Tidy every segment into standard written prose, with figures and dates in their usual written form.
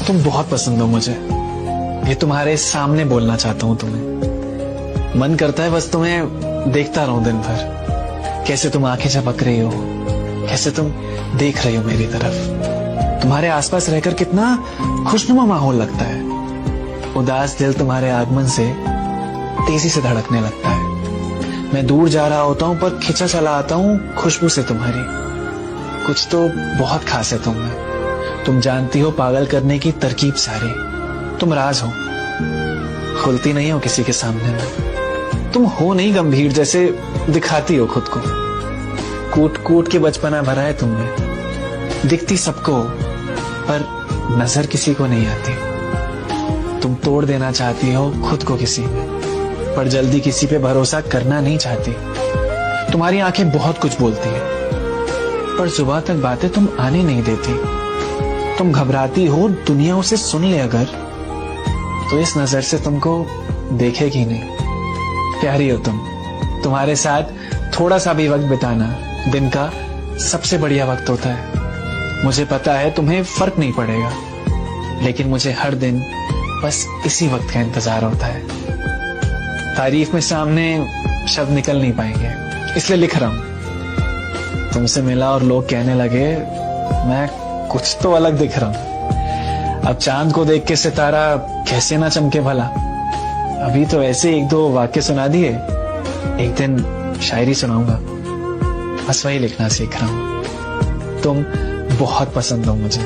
तुम बहुत पसंद हो मुझे, ये तुम्हारे सामने बोलना चाहता हूँ तुम्हें। मन करता है बस तुम्हें देखता रहूं दिन भर, कैसे तुम आंखें झपक रही हो, कैसे तुम देख रही हो मेरी तरफ। तुम्हारे आसपास रहकर कितना खुशनुमा माहौल लगता है। उदास दिल तुम्हारे आगमन से तेजी से धड़कने लगता है। मैं दूर जा रहा होता हूं पर खिंचा चला आता हूं खुशबू से तुम्हारी। कुछ तो बहुत खास है तुम में। तुम जानती हो पागल करने की तरकीब सारी। तुम राज हो, खुलती नहीं हो किसी के सामने में। तुम हो नहीं गंभीर जैसे दिखाती हो खुद को। कूट कूट के बचपना भरा है तुमने। दिखती सबको पर नजर किसी को नहीं आती। तुम तोड़ देना चाहती हो खुद को किसी में, पर जल्दी किसी पे भरोसा करना नहीं चाहती। तुम्हारी आंखें बहुत कुछ बोलती है, पर जुबान तक बातें तुम आने नहीं देती। तुम घबराती हो दुनिया उसे सुन ले अगर, तो इस नजर से तुमको देखेगी नहीं। प्यारी हो तुम। तुम्हारे साथ थोड़ा सा भी वक्त बिताना दिन का सबसे बढ़िया वक्त होता है। मुझे पता है तुम्हें फर्क नहीं पड़ेगा, लेकिन मुझे हर दिन बस इसी वक्त का इंतजार होता है। तारीफ में सामने शब्द निकल नहीं पाएंगे, इसलिए लिख रहा हूं। तुमसे मिला और लोग कहने लगे मैं कुछ तो अलग दिख रहा हूं। अब चांद को देख के सितारा कैसे ना चमके भला। अभी तो ऐसे एक दो वाक्य सुना दिए, एक दिन शायरी सुनाऊंगा। बस वही लिखना सीख रहा हूं। तुम बहुत पसंद हो मुझे,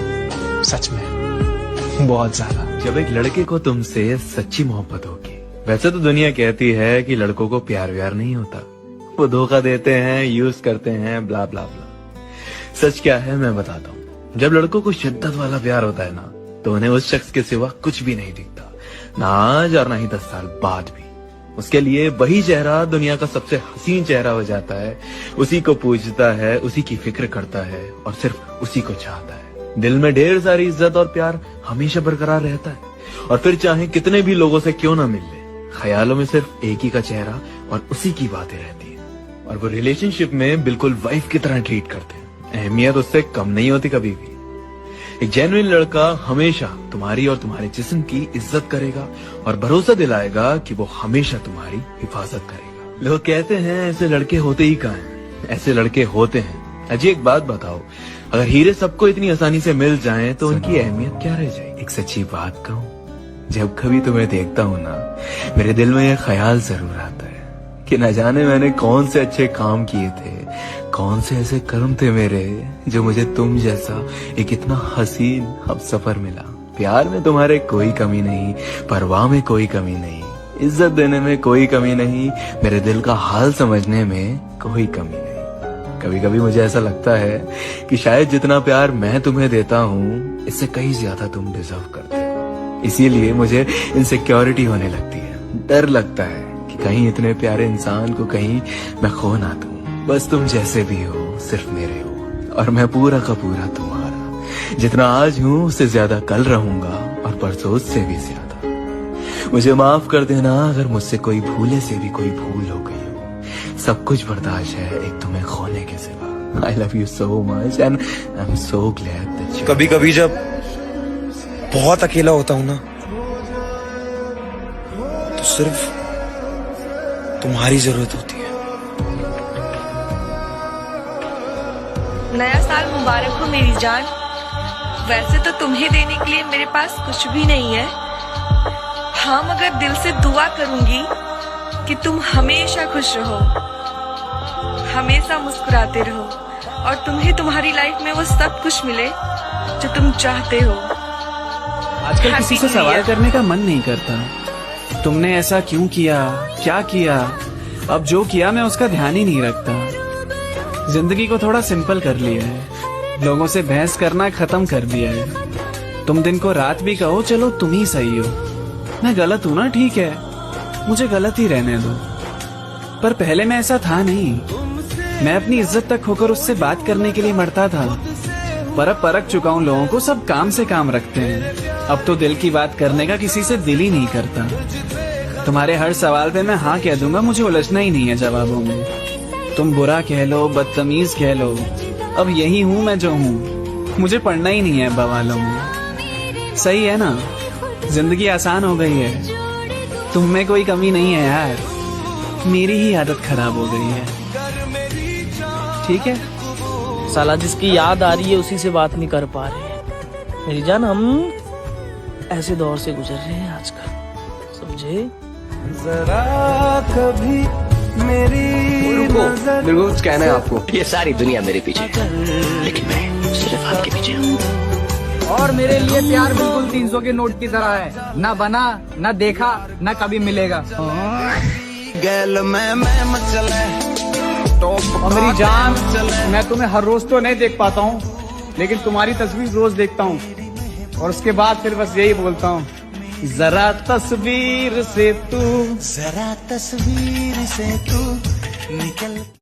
सच में बहुत ज्यादा। जब एक लड़के को तुमसे सच्ची मोहब्बत होगी। वैसे तो दुनिया कहती है कि लड़कों को प्यार व्यार नहीं होता, वो धोखा देते हैं, यूज करते हैं, ब्ला ब्ला ब्ला। सच क्या है मैं बताता हूँ। जब लड़कों को शिद्दत वाला प्यार होता है ना, तो उन्हें उस शख्स के सिवा कुछ भी नहीं दिखता, ना आज और ना ही 10 साल बाद भी। उसके लिए वही चेहरा दुनिया का सबसे हसीन चेहरा हो जाता है। उसी को पूजता है, उसी की फिक्र करता है और सिर्फ उसी को चाहता है। दिल में ढेर सारी इज्जत और प्यार हमेशा बरकरार रहता है, और फिर चाहे कितने भी लोगों से क्यों ना मिल ले, ख्यालों में सिर्फ एक ही का चेहरा और उसी की बातें रहती हैं। और वो रिलेशनशिप में बिल्कुल वाइफ की तरह ट्रीट करते हैं। अहमियत उससे कम नहीं होती कभी भी। एक जेन्युइन लड़का हमेशा तुम्हारी और तुम्हारे जिस्म की इज्जत करेगा और भरोसा दिलाएगा कि वो हमेशा तुम्हारी हिफाजत करेगा। लोग कहते हैं ऐसे लड़के होते ही कहाँ हैं? ऐसे लड़के होते हैं। अजी एक बात बताओ, अगर हीरे सबको इतनी आसानी से मिल जाएं तो उनकी अहमियत क्या रह जाएगी? एक सच्ची बात कहूं, जब कभी तुम्हें देखता हूँ ना, मेरे दिल में यह ख्याल जरूर आता है कि न जाने मैंने कौन से अच्छे काम किए थे, कौन से ऐसे कर्म थे मेरे, जो मुझे तुम जैसा एक इतना हसीन हमसफर मिला। प्यार में तुम्हारे कोई कमी नहीं, परवाह में कोई कमी नहीं, इज्जत देने में कोई कमी नहीं, मेरे दिल का हाल समझने में कोई कमी नहीं। कभी कभी मुझे ऐसा लगता है कि शायद जितना प्यार मैं तुम्हें देता हूँ, इससे कहीं ज्यादा तुम डिजर्व करते हो। इसीलिए मुझे इनसिक्योरिटी होने लगती है। डर लगता है कि कहीं इतने प्यारे इंसान को कहीं मैं खो ना दूं। बस तुम जैसे भी हो सिर्फ मेरे हो, और मैं पूरा का पूरा तुम्हारा। जितना आज हूँ उससे ज्यादा कल रहूंगा, और परसों से भी ज्यादा। मुझे माफ कर देना अगर मुझसे कोई भूले से भी कोई भूल हो गई हो। सब कुछ बर्दाश्त है एक तुम्हें खोने के सिवा। I love you so much and I am so glad that. कभी कभी जब बहुत अकेला होता हूं ना, तो सिर्फ तुम्हारी जरूरत होती है। नया साल मुबारक हो मेरी जान। वैसे तो तुम्हें देने के लिए मेरे पास कुछ भी नहीं है। हाँ, मगर दिल से दुआ करूंगी कि तुम हमेशा खुश रहो, हमेशा मुस्कुराते रहो, और तुम्हें तुम्हारी लाइफ में वो सब कुछ मिले जो तुम चाहते हो। आजकल किसी से सवाल करने का मन नहीं करता। तुमने ऐसा क्यों किया, क्या किया? अब जो किया मैं उसका ध्यान ही नहीं रखता। जिंदगी को थोड़ा सिंपल कर लिया है, लोगों से बहस करना खत्म कर दिया है। तुम दिन को रात भी कहो, चलो तुम ही सही हो। मैं गलत हूं ना, ठीक है, मुझे गलत ही रहने दो। पर पहले मैं ऐसा था नहीं। मैं अपनी इज्जत तक होकर उससे बात करने के लिए मरता था, पर अब परख चुका हूँ लोगों को, सब काम से काम रखते हैं। अब तो दिल की बात करने का किसी से दिल ही नहीं करता। तुम्हारे हर सवाल पे मैं हाँ कह दूंगा, मुझे उलझना ही नहीं है जवाबों में। तुम बुरा कह लो, बदतमीज कह लो, अब यही हूँ मैं जो हूँ। मुझे पढ़ना ही नहीं है बवालों में। सही है ना, जिंदगी आसान हो गई है। तुम में कोई कमी नहीं है यार, मेरी ही आदत खराब हो गई है। ठीक है, साला जिसकी याद आ रही है उसी से बात नहीं कर पा रहे। मेरी जान, हम ऐसे दौर से गुजर रहे हैं आजकल, समझे? जरा कभी मेरी मेरे को कुछ कहना है आपको। ये सारी दुनिया मेरे पीछे है, लेकिन मैं सिर्फ आपके पीछे हूँ। और मेरे लिए प्यार बिल्कुल 300 के नोट की तरह है, ना बना, ना देखा, ना कभी मिलेगा। गैल में मचले और मेरी जान, मैं तुम्हें हर रोज तो नहीं देख पाता हूँ, लेकिन तुम्हारी तस्वीर रोज देखता हूँ, और उसके बाद फिर बस यही बोलता हूँ, जरा तस्वीर से तू निकल।